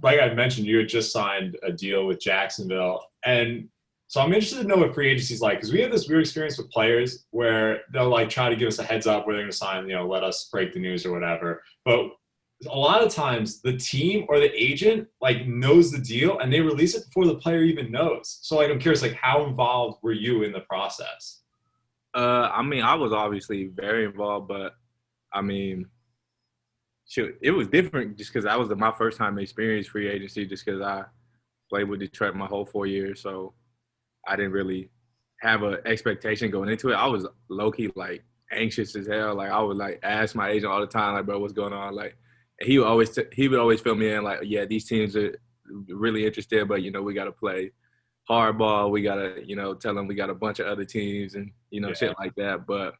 like I mentioned, you had just signed a deal with Jacksonville, and so I'm interested to know what free agency is like because we have this weird experience with players where they'll like try to give us a heads up where they're going to sign, let us break the news or whatever. But a lot of times the team or the agent like knows the deal and they release it before the player even knows. So like I'm curious, like how involved were you in the process? I mean, I was obviously very involved, but I mean, shoot, it was different just because that was my first time experience free agency. Just because I played with Detroit my whole 4 years, so I didn't really have an expectation going into it. I was low key like anxious as hell. Like I would like ask my agent all the time, like, bro, what's going on? Like he would always fill me in, like, yeah, these teams are really interested, but we got to play hardball. We got to tell them we got a bunch of other teams and Yeah. shit like that. But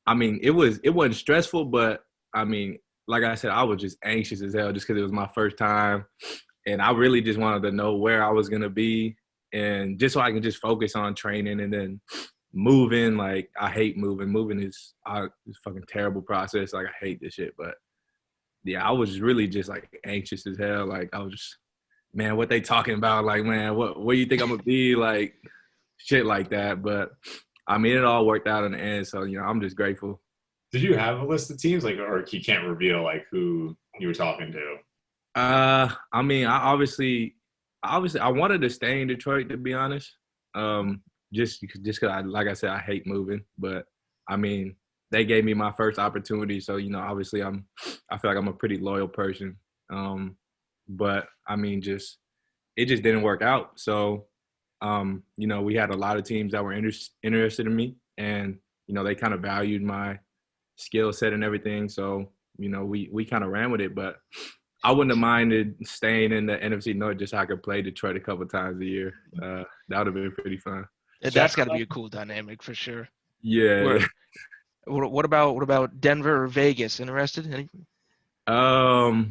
I mean, it wasn't stressful, but I mean, like I said, I was just anxious as hell just because it was my first time, and I really just wanted to know where I was gonna be, and just so I can just focus on training and then moving. Like I hate moving. Moving is a fucking terrible process. Like I hate this shit. But yeah, I was really just like anxious as hell. Like I was just, man, what they talking about? Like, man, what where you think I'm gonna be? Like shit like that. But I mean, it all worked out in the end. So I'm just grateful. Did you have a list of teams, like, or you can't reveal like who you were talking to? I mean, obviously, I wanted to stay in Detroit, to be honest. Just because, like I said, I hate moving. But I mean, they gave me my first opportunity, so obviously, I feel like I'm a pretty loyal person. But I mean, it just didn't work out. So, we had a lot of teams that were interested in me, and they kind of valued my skill set and everything. So, we kind of ran with it, but I wouldn't have minded staying in the NFC North just so I could play Detroit a couple times a year. That would have been pretty fun. That's got to be a cool dynamic for sure. Yeah. What about Denver or Vegas? Interested? I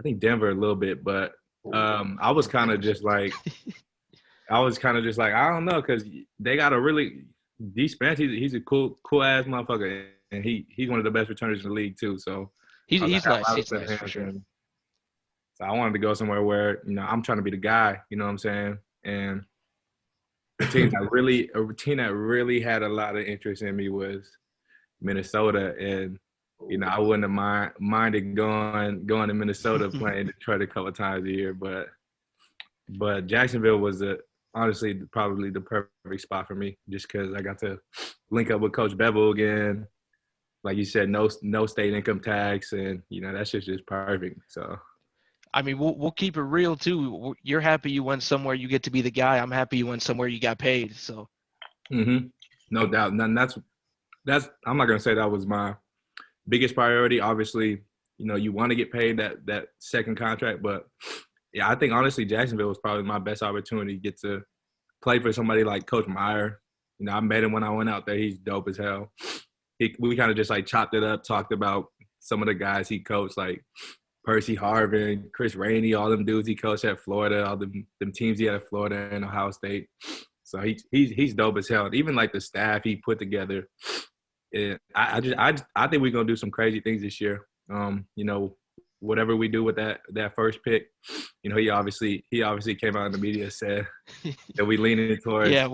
think Denver a little bit, but I was kind of just like, I don't know, because they got a really D Spence. He's a cool ass motherfucker, and he's one of the best returners in the league too. So he's nice. He's nice for sure. So I wanted to go somewhere where I'm trying to be the guy. You know what I'm saying? And a team that really had a lot of interest in me was Minnesota, and I wouldn't have minded going to Minnesota playing Detroit a couple of times a year, but Jacksonville was honestly probably the perfect spot for me, just because I got to link up with Coach Bevel again. Like you said, no state income tax, and that's just perfect. So, I mean, we'll keep it real too. You're happy you went somewhere you get to be the guy. I'm happy you went somewhere you got paid. So, no doubt. And that's I'm not gonna say that was my biggest priority. Obviously, you want to get paid that second contract, but yeah, I think honestly Jacksonville was probably my best opportunity to get to play for somebody like Coach Meyer. I met him when I went out there. He's dope as hell. We kind of just like chopped it up, talked about some of the guys he coached, like Percy Harvin, Chris Rainey, all them dudes he coached at Florida, all them teams he had at Florida and Ohio State. So he's dope as hell. And even like the staff he put together. I think we're gonna do some crazy things this year. Whatever we do with that first pick, he obviously came out in the media and said that we leaning towards. Yeah,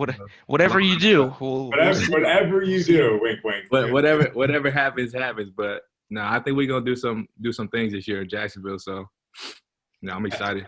whatever you do, whatever you do, wink, wink. But whatever happens. But no, I think we're gonna do some things this year in Jacksonville. So, I'm excited.